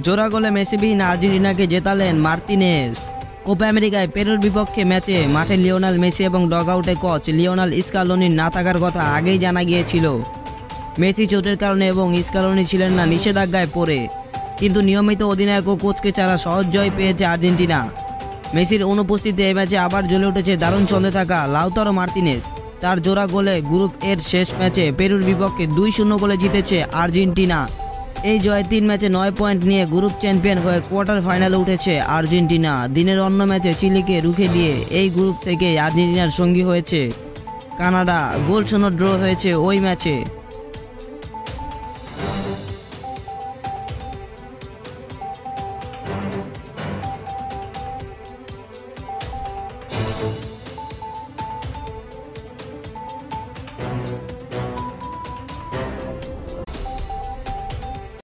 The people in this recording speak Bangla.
জোড়া গোলে মেসিবিহীন আর্জেন্টিনাকে জেতালেন মার্তিনেজ। কোপা আমেরিকায় পেরুর বিপক্ষে ম্যাচে মাঠে লিওনাল মেসি এবং ডগ আউটে কোচ লিওনাল স্কালোনির না থাকার কথা আগেই জানা গিয়েছিল। মেসি চোটের কারণে এবং স্কালোনি ছিলেন না নিষেধাজ্ঞায় পড়ে, কিন্তু নিয়মিত অধিনায়ক ও কোচকে ছাড়া সহজ জয় পেয়েছে আর্জেন্টিনা। মেসির অনুপস্থিতিতে এই ম্যাচে আবার জ্বলে উঠেছে দারুণ ছন্দে থাকা লাউতারো মার্তিনেজ। তার জোড়া গোলে গ্রুপ এর শেষ ম্যাচে পেরুর বিপক্ষে 2-0 গোলে জিতেছে আর্জেন্টিনা। এই জয়ে 3 ম্যাচে 9 পয়েন্ট নিয়ে গ্রুপ চ্যাম্পিয়ন হয়ে কোয়ার্টার ফাইনালে উঠেছে আর্জেন্টিনা। দিনের অন্য ম্যাচে চিলিকে রুখে দিয়ে এই গ্রুপ থেকে আর্জেন্টিনার সঙ্গী হয়েছে কানাডা। গোলশূন্য ড্র হয়েছে ওই ম্যাচে।